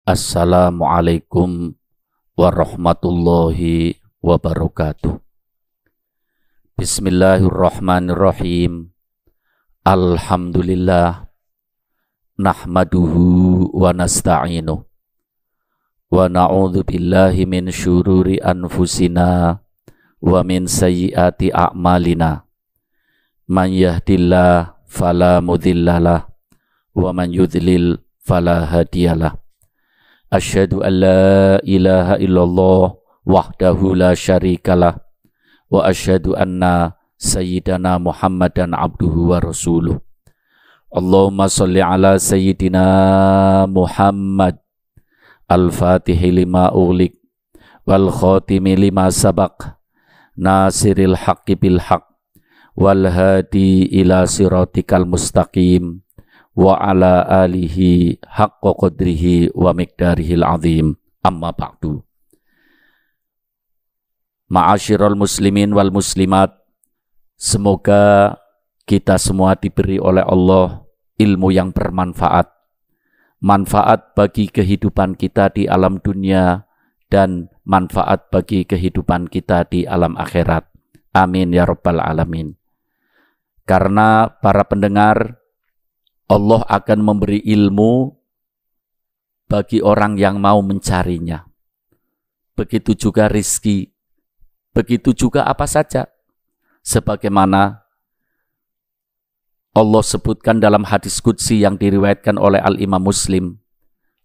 Assalamualaikum warahmatullahi wabarakatuh. Bismillahirrahmanirrahim. Alhamdulillah. Nahmaduhu wa nasta'inuh. Wa na'udzu billahi min syururi anfusina wa min sayyiati a'malina. Man yahdillah fala mudhillalah wa man yudlil fala hadiyalah. Asyhadu an la ilaha illallah wahdahu la syarikalah wa asyhadu anna sayyidana Muhammadan abduhu wa rasuluh. Allahumma sholli ala sayyidina Muhammad al-fatihi lima ughliq wal khatimi lima sabaq nasiril haqqi bil haqq wal hadi ila siratikal mustaqim wa ala alihi haqqa qadrihi wa miqdarihil azim. Amma ba'du. Ma'asyiral muslimin wal muslimat, semoga kita semua diberi oleh Allah ilmu yang bermanfaat, manfaat bagi kehidupan kita di alam dunia dan manfaat bagi kehidupan kita di alam akhirat. Amin ya rabbal alamin. Karena para pendengar, Allah akan memberi ilmu bagi orang yang mau mencarinya. Begitu juga rizki, begitu juga apa saja. Sebagaimana Allah sebutkan dalam hadis qudsi yang diriwayatkan oleh Al-Imam Muslim.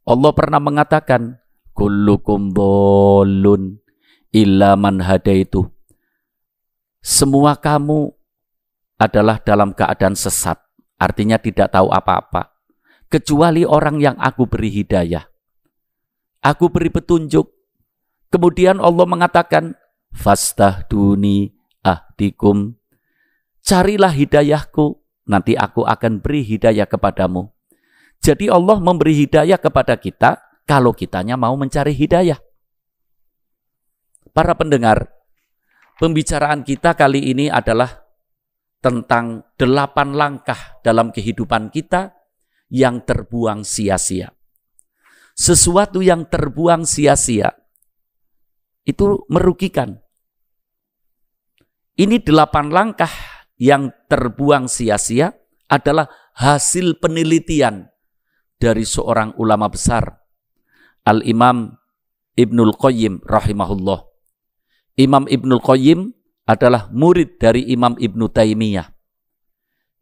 Allah pernah mengatakan, kullukum dhalun illa man hadaitu. Semua kamu adalah dalam keadaan sesat. Artinya tidak tahu apa-apa, kecuali orang yang aku beri hidayah. Aku beri petunjuk. Kemudian Allah mengatakan, fastahduni ahdikum. Carilah hidayahku, nanti aku akan beri hidayah kepadamu. Jadi Allah memberi hidayah kepada kita, kalau kitanya mau mencari hidayah. Para pendengar, pembicaraan kita kali ini adalah tentang 8 langkah dalam kehidupan kita yang terbuang sia-sia. Sesuatu yang terbuang sia-sia itu merugikan. Ini 8 langkah yang terbuang sia-sia adalah hasil penelitian dari seorang ulama besar, Al-Imam Ibnul Qayyim rahimahullah. Imam Ibnul Qayyim adalah murid dari Imam Ibnu Taimiyah.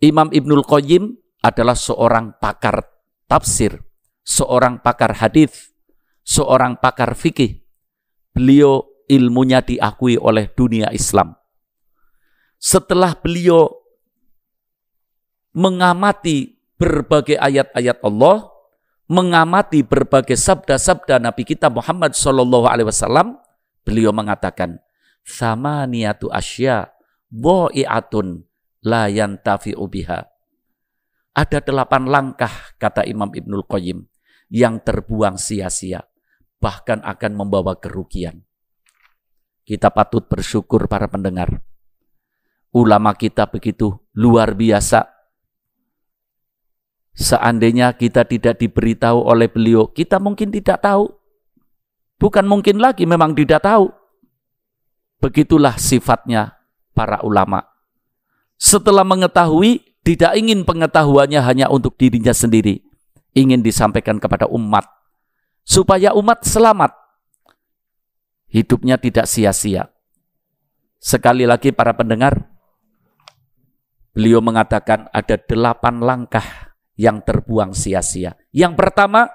Imam Ibnul Qayyim adalah seorang pakar tafsir, seorang pakar hadis, seorang pakar fikih. Beliau ilmunya diakui oleh dunia Islam. Setelah beliau mengamati berbagai ayat-ayat Allah, mengamati berbagai sabda-sabda Nabi kita Muhammad SAW, beliau mengatakan, samaniyatu asya dha'i'atun la yantafi'u biha. Ada 8 langkah, kata Imam Ibnul Qayyim, yang terbuang sia-sia, bahkan akan membawa kerugian. Kita patut bersyukur para pendengar. Ulama kita begitu luar biasa. Seandainya kita tidak diberitahu oleh beliau, kita mungkin tidak tahu. Bukan mungkin lagi, memang tidak tahu. Begitulah sifatnya para ulama. Setelah mengetahui, tidak ingin pengetahuannya hanya untuk dirinya sendiri. Ingin disampaikan kepada umat. Supaya umat selamat. Hidupnya tidak sia-sia. Sekali lagi para pendengar, beliau mengatakan ada 8 langkah yang terbuang sia-sia. Yang pertama,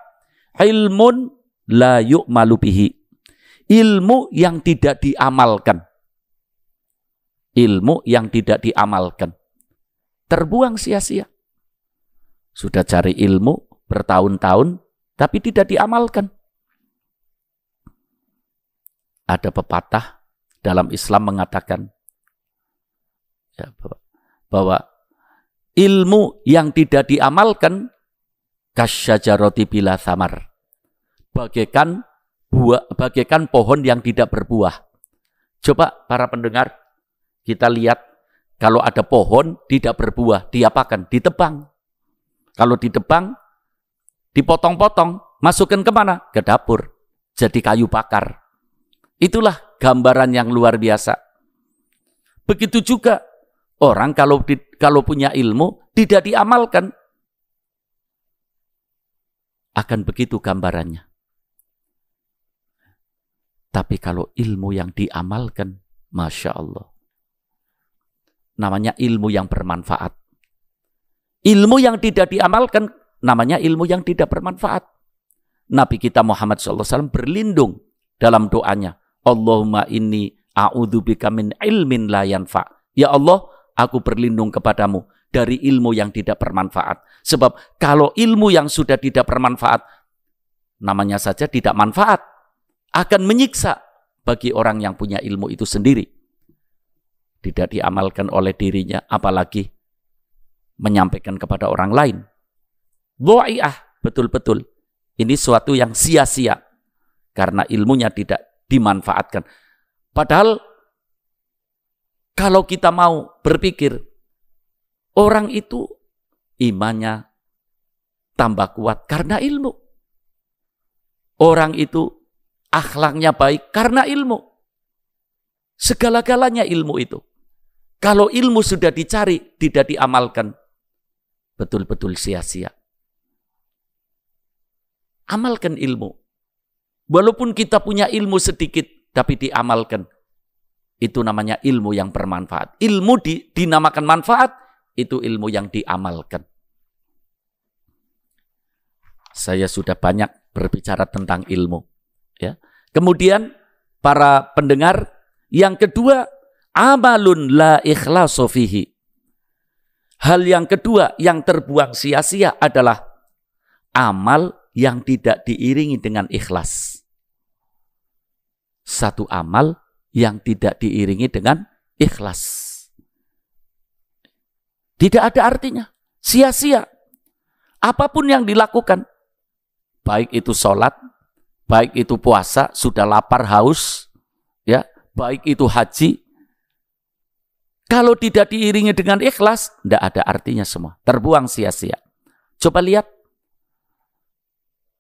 ilmun la yu'malu bihi. Ilmu yang tidak diamalkan. Ilmu yang tidak diamalkan. Terbuang sia-sia. Sudah cari ilmu bertahun-tahun, tapi tidak diamalkan. Ada pepatah dalam Islam mengatakan bahwa ilmu yang tidak diamalkan kasyajaroti bila thamar. Bagaikan pohon yang tidak berbuah. Coba para pendengar, kita lihat kalau ada pohon tidak berbuah, diapakan? Ditebang. Kalau ditebang, dipotong-potong, masukkan kemana? Ke dapur. Jadi kayu bakar. Itulah gambaran yang luar biasa. Begitu juga orang kalau punya ilmu tidak diamalkan. Akan begitu gambarannya. Tapi kalau ilmu yang diamalkan, Masya Allah. Namanya ilmu yang bermanfaat. Ilmu yang tidak diamalkan, namanya ilmu yang tidak bermanfaat. Nabi kita Muhammad SAW berlindung dalam doanya. Allahumma inni a'udzubika min ilmin la yanfa. Ya Allah, aku berlindung kepadamu dari ilmu yang tidak bermanfaat. Sebab kalau ilmu yang sudah tidak bermanfaat, namanya saja tidak manfaat, akan menyiksa bagi orang yang punya ilmu itu sendiri. Tidak diamalkan oleh dirinya, apalagi menyampaikan kepada orang lain. Dha'i'ah, betul-betul. Ini suatu yang sia-sia. Karena ilmunya tidak dimanfaatkan. Padahal, kalau kita mau berpikir, orang itu imannya tambah kuat karena ilmu. Orang itu akhlaknya baik karena ilmu. Segala-galanya ilmu itu. Kalau ilmu sudah dicari, tidak diamalkan, betul-betul sia-sia. Amalkan ilmu. Walaupun kita punya ilmu sedikit, tapi diamalkan. Itu namanya ilmu yang bermanfaat. Ilmu dinamakan manfaat, itu ilmu yang diamalkan. Saya sudah banyak berbicara tentang ilmu. Ya. Kemudian, para pendengar, yang kedua, amalun la ikhlasu fihi. Hal yang kedua yang terbuang sia-sia adalah amal yang tidak diiringi dengan ikhlas. Satu amal yang tidak diiringi dengan ikhlas. Tidak ada artinya. Sia-sia. Apapun yang dilakukan. Baik itu sholat, baik itu puasa, sudah lapar, haus, ya, baik itu haji. Kalau tidak diiringi dengan ikhlas, tidak ada artinya semua. Terbuang sia-sia. Coba lihat.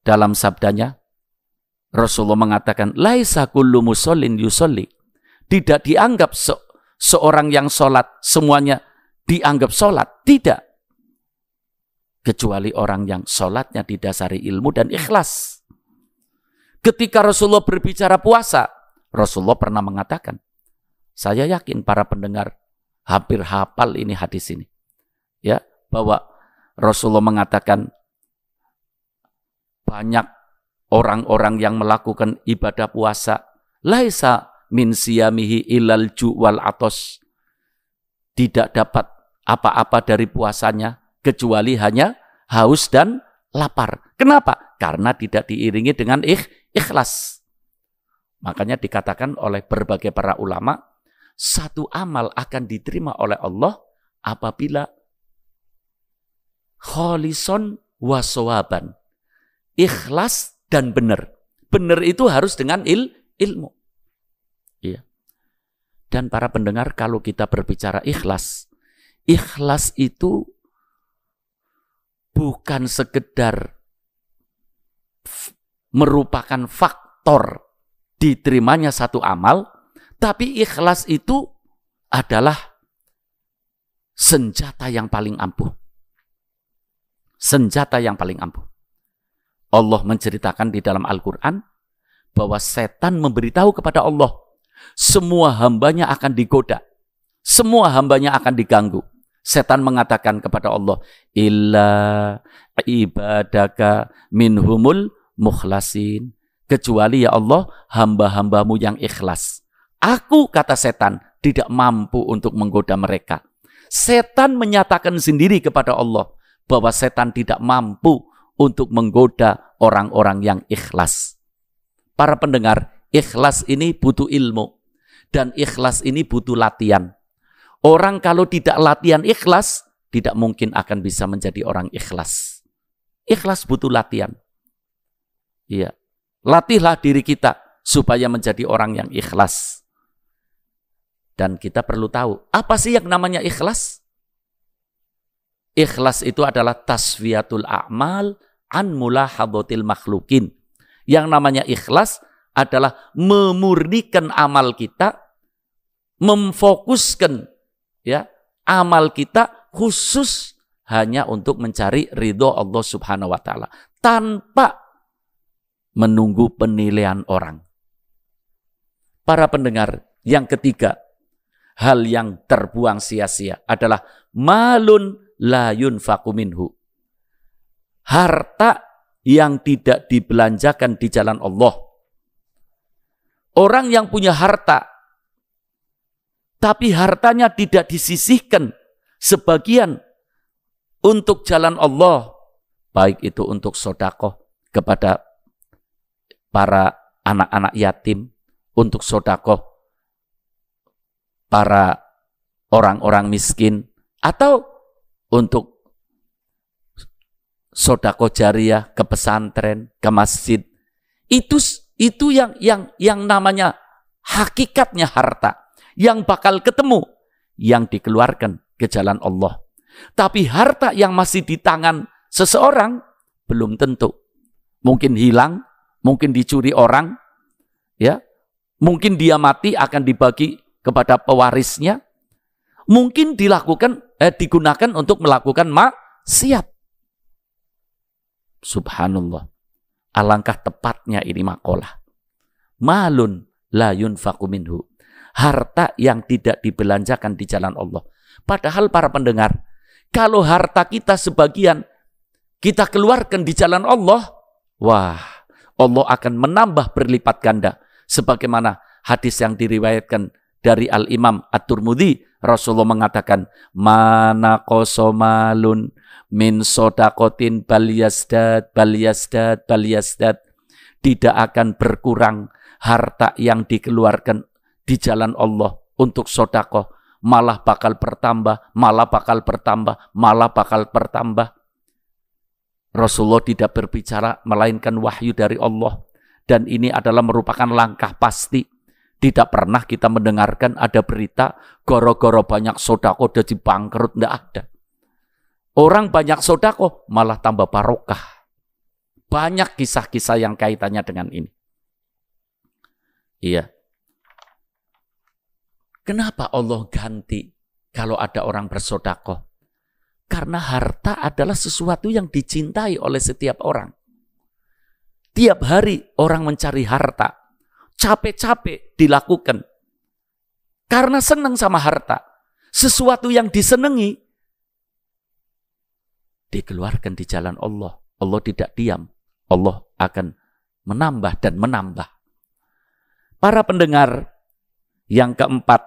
Dalam sabdanya, Rasulullah mengatakan, laisa kullu musallin yusolli. Tidak dianggap seorang yang sholat, semuanya dianggap sholat. Tidak. Kecuali orang yang sholatnya didasari ilmu dan ikhlas. Ketika Rasulullah berbicara puasa, Rasulullah pernah mengatakan, saya yakin para pendengar hampir hafal ini hadis ini. Ya, bahwa Rasulullah mengatakan, banyak orang-orang yang melakukan ibadah puasa, laisa min siyamihi ilal ju' wal atos. Tidak dapat apa-apa dari puasanya, kecuali hanya haus dan lapar. Kenapa? Karena tidak diiringi dengan ikhlas. Makanya dikatakan oleh berbagai para ulama, satu amal akan diterima oleh Allah apabila kholison wasawaban. Ikhlas dan benar. Benar itu harus dengan ilmu. Iya. Dan para pendengar, kalau kita berbicara ikhlas, ikhlas itu bukan sekedar merupakan faktor diterimanya satu amal, tapi ikhlas itu adalah senjata yang paling ampuh. Senjata yang paling ampuh. Allah menceritakan di dalam Al-Quran bahwa setan memberitahu kepada Allah, semua hambanya akan digoda, semua hambanya akan diganggu. Setan mengatakan kepada Allah, illa ibadaka minhumul mukhlasin. Kecuali ya Allah, hamba-hambamu yang ikhlas. Aku, kata setan, tidak mampu untuk menggoda mereka. Setan menyatakan sendiri kepada Allah bahwa setan tidak mampu untuk menggoda orang-orang yang ikhlas. Para pendengar, ikhlas ini butuh ilmu. Dan ikhlas ini butuh latihan. Orang kalau tidak latihan ikhlas, tidak mungkin akan bisa menjadi orang ikhlas. Ikhlas butuh latihan. Iya. Latihlah diri kita supaya menjadi orang yang ikhlas. Dan kita perlu tahu, apa sih yang namanya ikhlas? Ikhlas itu adalah tasfiyatul a'mal an mulahadzatil makhlukin. Yang namanya ikhlas adalah memurnikan amal kita, memfokuskan ya amal kita khusus hanya untuk mencari ridho Allah Subhanahu wa taala tanpa menunggu penilaian orang. Para pendengar, yang ketiga, hal yang terbuang sia-sia adalah malun la yunfaqu minhu. Harta yang tidak dibelanjakan di jalan Allah. Orang yang punya harta, tapi hartanya tidak disisihkan sebagian untuk jalan Allah, baik itu untuk sedekah kepada para anak-anak yatim, untuk sedekah para orang-orang miskin, atau untuk sedekah jariah ke pesantren, ke masjid. Itu yang namanya hakikatnya harta yang bakal ketemu, yang dikeluarkan ke jalan Allah. Tapi harta yang masih di tangan seseorang belum tentu. Mungkin hilang, mungkin dicuri orang, ya. Mungkin dia mati akan dibagi kepada pewarisnya. Mungkin digunakan untuk melakukan maksiat. Subhanallah. Alangkah tepatnya ini makalah. Malun la yunfaqu minhu. Harta yang tidak dibelanjakan di jalan Allah. Padahal para pendengar, kalau harta kita sebagian kita keluarkan di jalan Allah, wah, Allah akan menambah berlipat ganda. Sebagaimana hadis yang diriwayatkan dari Al-Imam At-Tirmidzi, Rasulullah mengatakan, mana kosomalun min sodakotin bal yazdad. Tidak akan berkurang harta yang dikeluarkan di jalan Allah untuk sodakoh, malah bakal bertambah, malah bakal bertambah, malah bakal bertambah. Rasulullah tidak berbicara melainkan wahyu dari Allah. Dan ini adalah merupakan langkah pasti. Tidak pernah kita mendengarkan ada berita goro-goro banyak sedekah jadi bangkrut, tidak ada. Orang banyak sedekah malah tambah barokah. Banyak kisah-kisah yang kaitannya dengan ini. Iya. Kenapa Allah ganti kalau ada orang bersedekah? Karena harta adalah sesuatu yang dicintai oleh setiap orang. Tiap hari orang mencari harta. Capek-capek dilakukan. Karena senang sama harta. Sesuatu yang disenangi dikeluarkan di jalan Allah. Allah tidak diam. Allah akan menambah dan menambah. Para pendengar, yang keempat,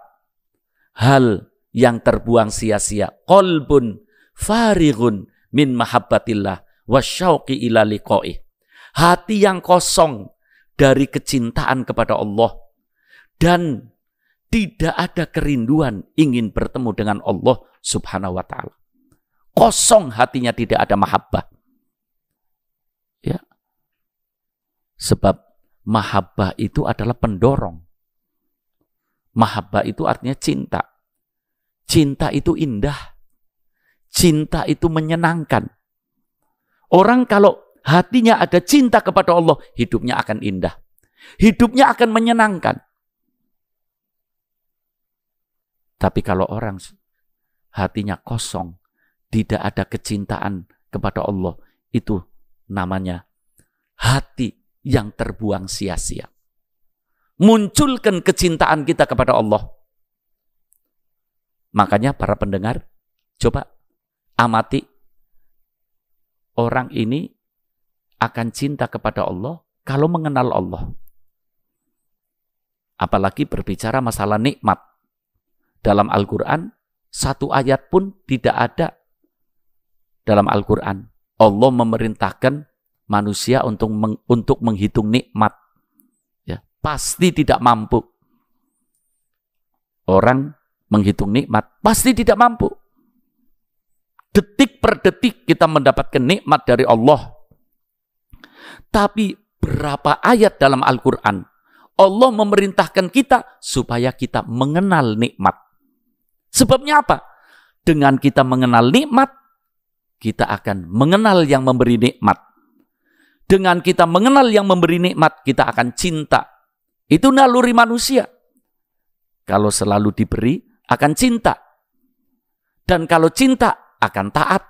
hal yang terbuang sia-sia. Qalbun farighun min mahabbatillah wasyauqi ila liqa'ih. Hati yang kosong dari kecintaan kepada Allah dan tidak ada kerinduan ingin bertemu dengan Allah Subhanahu wa taala. Kosong hatinya, tidak ada mahabbah. Ya. Sebab mahabbah itu adalah pendorong. Mahabbah itu artinya cinta. Cinta itu indah. Cinta itu menyenangkan. Orang kalau hatinya ada cinta kepada Allah, hidupnya akan indah. Hidupnya akan menyenangkan. Tapi kalau orang hatinya kosong, tidak ada kecintaan kepada Allah, itu namanya hati yang terbuang sia-sia. Munculkan kecintaan kita kepada Allah. Makanya para pendengar, coba amati orang ini akan cinta kepada Allah kalau mengenal Allah. Apalagi berbicara masalah nikmat. Dalam Al-Quran, satu ayat pun tidak ada dalam Al-Quran. Allah memerintahkan manusia untuk menghitung nikmat. Ya, pasti tidak mampu. Orang menghitung nikmat pasti tidak mampu. Detik per detik kita mendapatkan nikmat dari Allah. Tapi berapa ayat dalam Al-Quran Allah memerintahkan kita supaya kita mengenal nikmat. Sebabnya apa? Dengan kita mengenal nikmat, kita akan mengenal yang memberi nikmat. Dengan kita mengenal yang memberi nikmat, kita akan cinta. Itu naluri manusia. Kalau selalu diberi, akan cinta. Dan kalau cinta, akan taat.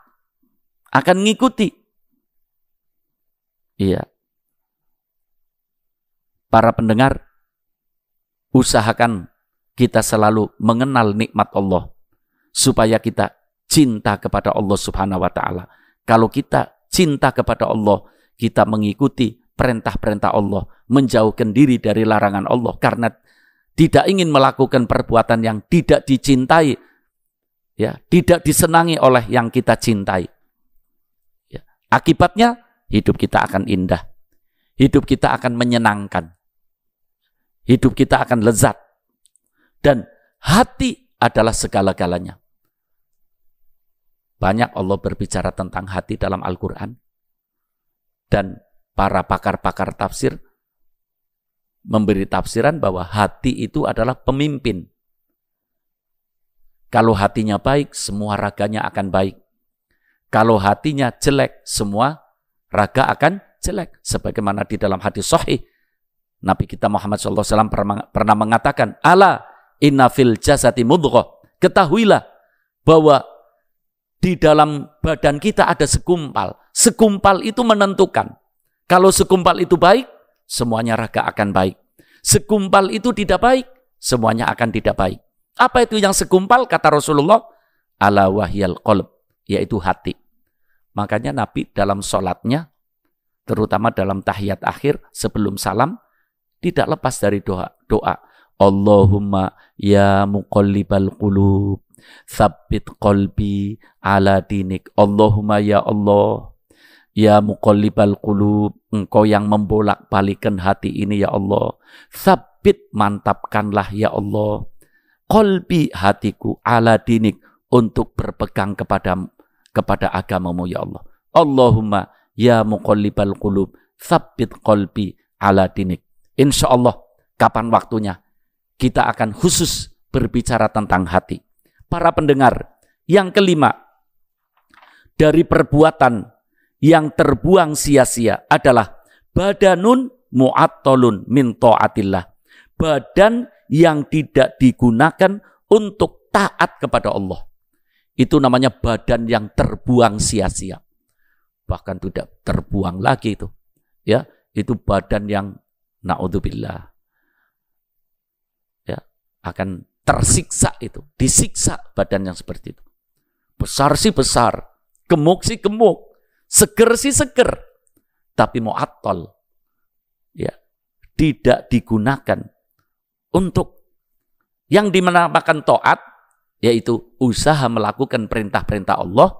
Akan ngikuti. Iya. Para pendengar, usahakan kita selalu mengenal nikmat Allah. Supaya kita cinta kepada Allah Subhanahu wa ta'ala. Kalau kita cinta kepada Allah, kita mengikuti perintah-perintah Allah, menjauhkan diri dari larangan Allah karena tidak ingin melakukan perbuatan yang tidak dicintai, ya, tidak disenangi oleh yang kita cintai. Ya. Akibatnya hidup kita akan indah, hidup kita akan menyenangkan, hidup kita akan lezat, dan hati adalah segala-galanya. Banyak Allah berbicara tentang hati dalam Al-Quran. Dan para pakar-pakar tafsir memberi tafsiran bahwa hati itu adalah pemimpin. Kalau hatinya baik, semua raganya akan baik. Kalau hatinya jelek, semua raga akan jelek. Sebagaimana di dalam hadis sahih, Nabi kita Muhammad SAW pernah mengatakan, Ala inna fil jasati mudghah. Ketahuilah bahwa di dalam badan kita ada segumpal. Segumpal itu menentukan. Kalau segumpal itu baik, semuanya raga akan baik. Segumpal itu tidak baik, semuanya akan tidak baik. Apa itu yang segumpal? Kata Rasulullah, ala wahyal qalb, yaitu hati. Makanya Nabi dalam sholatnya, terutama dalam tahiyat akhir sebelum salam, tidak lepas dari doa. Allahumma ya muqallibal qulub, tsabbit qalbi ala dinik. Allahumma ya Allah, ya muqallibal qulub, engkau yang membolak-balikan hati ini ya Allah. Tsabbit, mantapkanlah ya Allah, qalbi, hatiku, ala dinik, untuk berpegang kepada agamamu ya Allah. Allahumma ya muqallibal qulub, tsabbit qalbi ala dinik. Insya Allah kapan waktunya kita akan khusus berbicara tentang hati. Para pendengar, yang kelima, dari perbuatan yang terbuang sia-sia adalah badanun mu'attalun min ta'atillah. Badan yang tidak digunakan untuk taat kepada Allah. Itu namanya badan yang terbuang sia-sia. Bahkan tidak terbuang lagi itu. Ya, itu badan yang na'udzubillah, ya, akan tersiksa itu, disiksa badan yang seperti itu. Besar sih besar, gemuk sih gemuk, seger sih seger, tapi mu'attal, ya, tidak digunakan untuk yang dinamakan taat, yaitu usaha melakukan perintah-perintah Allah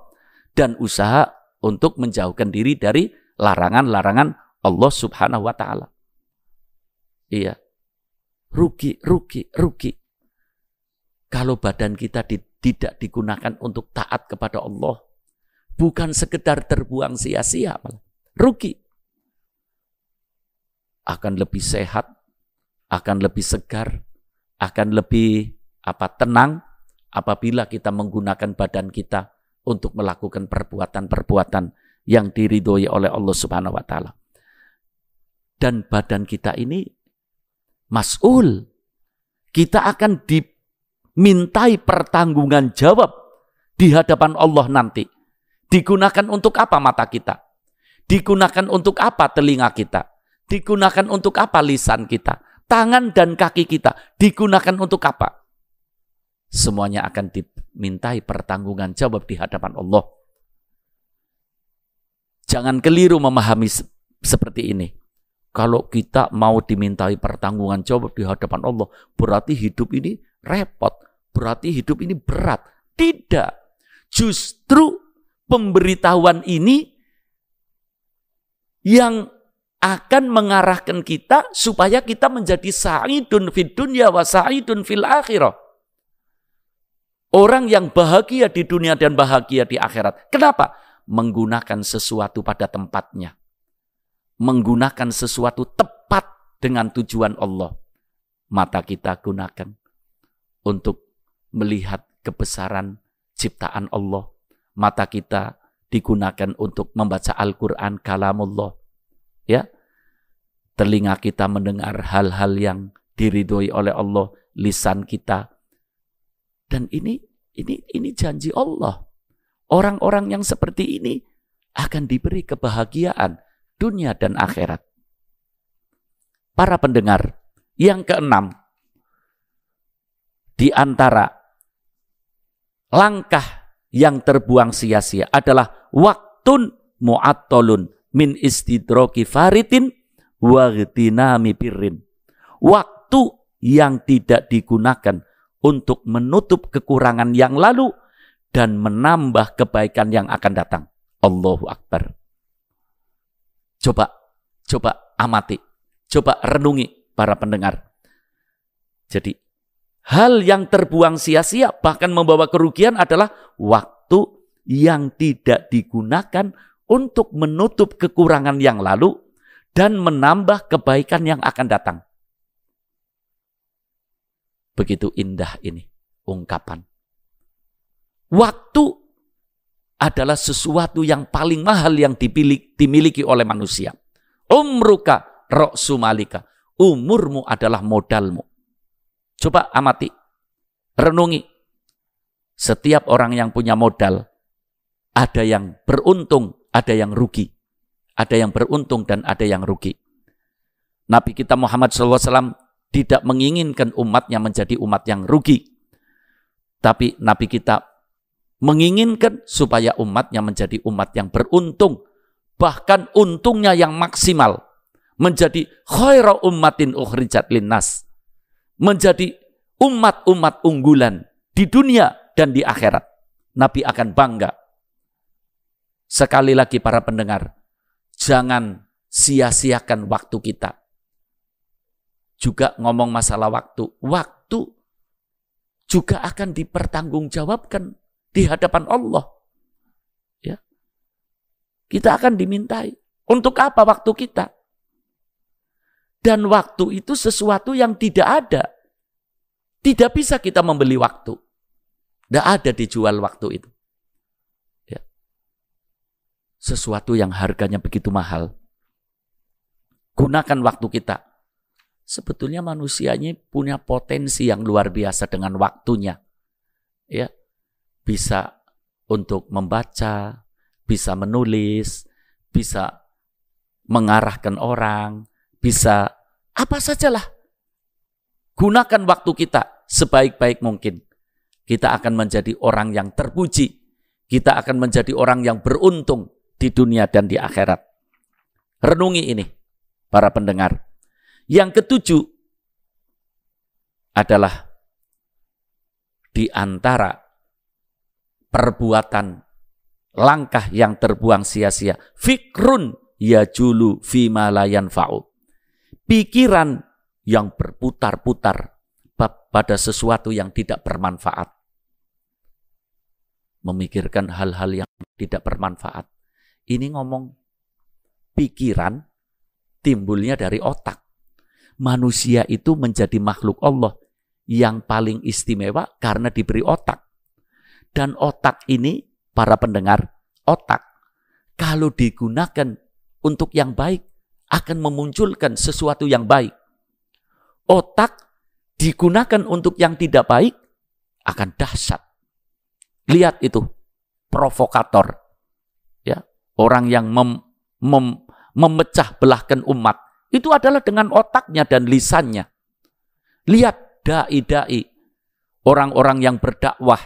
dan usaha untuk menjauhkan diri dari larangan-larangan Allah Subhanahu wa ta'ala. Iya, rugi. Kalau badan kita tidak digunakan untuk taat kepada Allah, bukan sekedar terbuang sia-sia, malah rugi. Akan lebih sehat, akan lebih segar, akan lebih tenang apabila kita menggunakan badan kita untuk melakukan perbuatan-perbuatan yang diridhoi oleh Allah Subhanahu wa ta'ala. Dan badan kita ini mas'ul. Kita akan dimintai pertanggungan jawab di hadapan Allah nanti. Digunakan untuk apa mata kita? Digunakan untuk apa telinga kita? Digunakan untuk apa lisan kita? Tangan dan kaki kita digunakan untuk apa? Semuanya akan dimintai pertanggungan jawab di hadapan Allah. Jangan keliru memahami seperti ini. Kalau kita mau dimintai pertanggungan jawab di hadapan Allah, berarti hidup ini repot, berarti hidup ini berat. Tidak. Justru pemberitahuan ini yang akan mengarahkan kita supaya kita menjadi sa'idun fid dunya wa sa'idun fil akhirah. Orang yang bahagia di dunia dan bahagia di akhirat. Kenapa? Menggunakan sesuatu pada tempatnya. Menggunakan sesuatu tepat dengan tujuan Allah. Mata kita gunakan untuk melihat kebesaran ciptaan Allah. Mata kita digunakan untuk membaca Al-Quran, kalamullah. Ya, telinga kita mendengar hal-hal yang diridhoi oleh Allah, lisan kita. Dan ini janji Allah. Orang-orang yang seperti ini akan diberi kebahagiaan dunia dan akhirat. Para pendengar, yang keenam, di antara langkah yang terbuang sia-sia adalah waktun mu'attalun min istidroki faritin wa ghtinami birrin. Waktu yang tidak digunakan untuk menutup kekurangan yang lalu dan menambah kebaikan yang akan datang. Allahu Akbar. Coba amati, coba renungi para pendengar. Jadi, hal yang terbuang sia-sia bahkan membawa kerugian adalah waktu yang tidak digunakan untuk menutup kekurangan yang lalu dan menambah kebaikan yang akan datang. Begitu indah ini ungkapan. Waktu adalah sesuatu yang paling mahal yang dimiliki oleh manusia. Umruka ra'su malika. Umurmu adalah modalmu. Coba amati, renungi. Setiap orang yang punya modal, ada yang beruntung, ada yang rugi. Ada yang beruntung dan ada yang rugi. Nabi kita Muhammad SAW tidak menginginkan umatnya menjadi umat yang rugi. Tapi Nabi kita menginginkan supaya umatnya menjadi umat yang beruntung. Bahkan untungnya yang maksimal. Menjadi khairu ummatin ukhrijat linnas. Menjadi umat-umat unggulan di dunia dan di akhirat. Nabi akan bangga. Sekali lagi para pendengar, jangan sia-siakan waktu kita. Juga ngomong masalah waktu. Waktu juga akan dipertanggungjawabkan di hadapan Allah. Ya. Kita akan dimintai. Untuk apa waktu kita? Dan waktu itu sesuatu yang tidak ada. Tidak bisa kita membeli waktu. Tidak ada dijual waktu itu. Ya. Sesuatu yang harganya begitu mahal. Gunakan waktu kita. Sebetulnya manusia ini punya potensi yang luar biasa dengan waktunya. Ya. Bisa untuk membaca, bisa menulis, bisa mengarahkan orang, bisa apa sajalah. Gunakan waktu kita sebaik-baik mungkin. Kita akan menjadi orang yang terpuji. Kita akan menjadi orang yang beruntung di dunia dan di akhirat. Renungi ini, para pendengar. Yang ketujuh adalah di antara perbuatan langkah yang terbuang sia-sia. Fikrun yajulu fima la yanfa'u. Pikiran yang berputar-putar pada sesuatu yang tidak bermanfaat. Memikirkan hal-hal yang tidak bermanfaat. Ini ngomong pikiran timbulnya dari otak. Manusia itu menjadi makhluk Allah yang paling istimewa karena diberi otak. Dan otak ini, para pendengar, otak kalau digunakan untuk yang baik akan memunculkan sesuatu yang baik. Otak digunakan untuk yang tidak baik akan dahsyat. Lihat itu, provokator. Ya, orang yang memecah belahkan umat. Itu adalah dengan otaknya dan lisannya. Lihat dai-dai, orang-orang yang berdakwah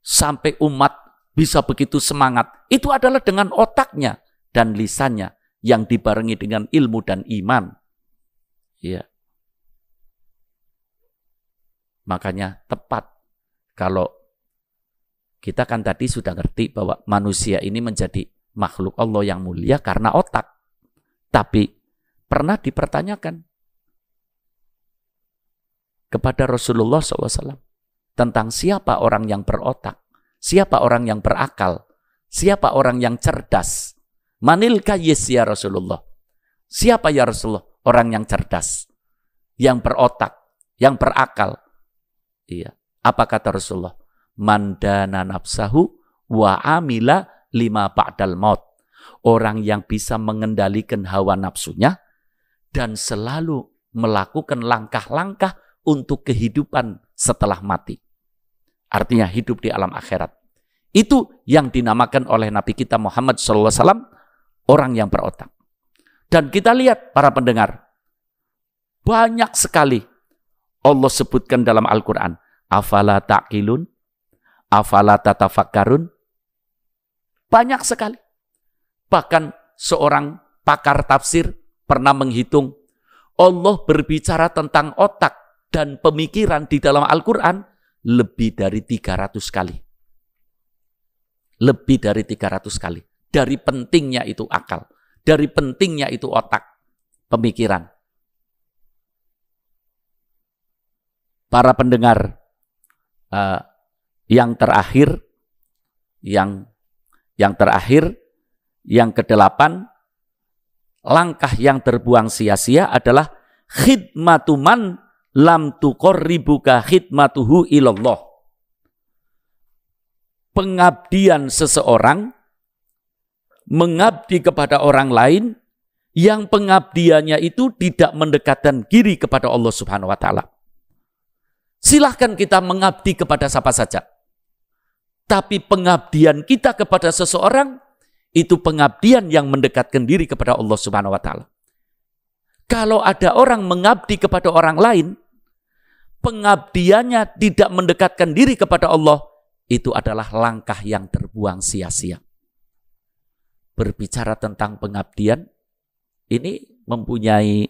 sampai umat bisa begitu semangat. Itu adalah dengan otaknya dan lisannya yang dibarengi dengan ilmu dan iman. Ya. Makanya tepat kalau kita kan tadi sudah ngerti bahwa manusia ini menjadi makhluk Allah yang mulia karena otak. Tapi pernah dipertanyakan kepada Rasulullah SAW tentang siapa orang yang berotak, siapa orang yang berakal, siapa orang yang cerdas. Manil kayyis ya Rasulullah. Siapa ya Rasulullah? Orang yang cerdas, yang berotak, yang berakal. Iya. Apa kata Rasulullah? Mandana nafsahu wa amila lima ba'dal maut. Orang yang bisa mengendalikan hawa nafsunya dan selalu melakukan langkah-langkah untuk kehidupan setelah mati. Artinya hidup di alam akhirat. Itu yang dinamakan oleh Nabi kita Muhammad SAW orang yang berotak. Dan kita lihat para pendengar, banyak sekali Allah sebutkan dalam Al-Quran. Afala ta'qilun, afala tatafakkarun. Banyak sekali. Bahkan seorang pakar tafsir pernah menghitung, Allah berbicara tentang otak dan pemikiran di dalam Al-Quran lebih dari 300 kali. Lebih dari 300 kali. Dari pentingnya itu akal. Dari pentingnya itu otak, pemikiran. Para pendengar, yang terakhir, yang ke-8, langkah yang terbuang sia-sia adalah khidmatu man lam tuqarribuka khidmatuhu ilallah. Pengabdian seseorang mengabdi kepada orang lain yang pengabdiannya itu tidak mendekatkan diri kepada Allah Subhanahu wa taala. Silahkan kita mengabdi kepada siapa saja. Tapi pengabdian kita kepada seseorang itu pengabdian yang mendekatkan diri kepada Allah Subhanahu wa taala. Kalau ada orang mengabdi kepada orang lain, pengabdiannya tidak mendekatkan diri kepada Allah, itu adalah langkah yang terbuang sia-sia. Berbicara tentang pengabdian, ini mempunyai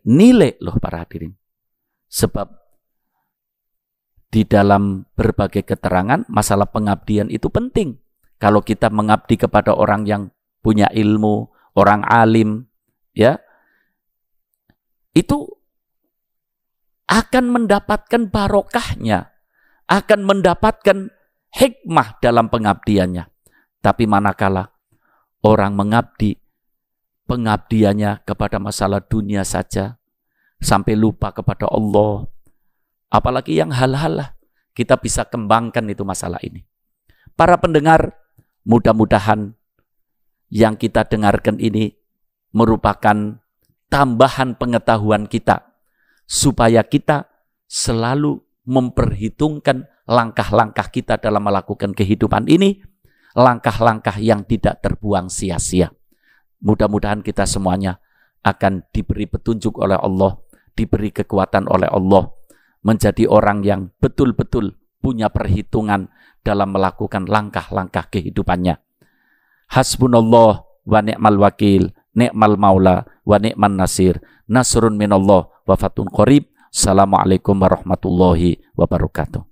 nilai loh para hadirin. Sebab di dalam berbagai keterangan masalah pengabdian itu penting. Kalau kita mengabdi kepada orang yang punya ilmu, orang alim, ya, itu akan mendapatkan barokahnya, akan mendapatkan hikmah dalam pengabdiannya. Tapi manakala orang mengabdi, pengabdiannya kepada masalah dunia saja, sampai lupa kepada Allah, apalagi yang hal-hal lah, kita bisa kembangkan itu masalah ini. Para pendengar, mudah-mudahan yang kita dengarkan ini merupakan tambahan pengetahuan kita, supaya kita selalu memperhitungkan langkah-langkah kita dalam melakukan kehidupan ini, langkah-langkah yang tidak terbuang sia-sia. Mudah-mudahan kita semuanya akan diberi petunjuk oleh Allah, diberi kekuatan oleh Allah, menjadi orang yang betul-betul punya perhitungan dalam melakukan langkah-langkah kehidupannya. Hasbunallah wa ni'mal wakil, ni'mal maula wa ni'man nasir, nasrun minallah wa fatun qarib. Assalamualaikum warahmatullahi wabarakatuh.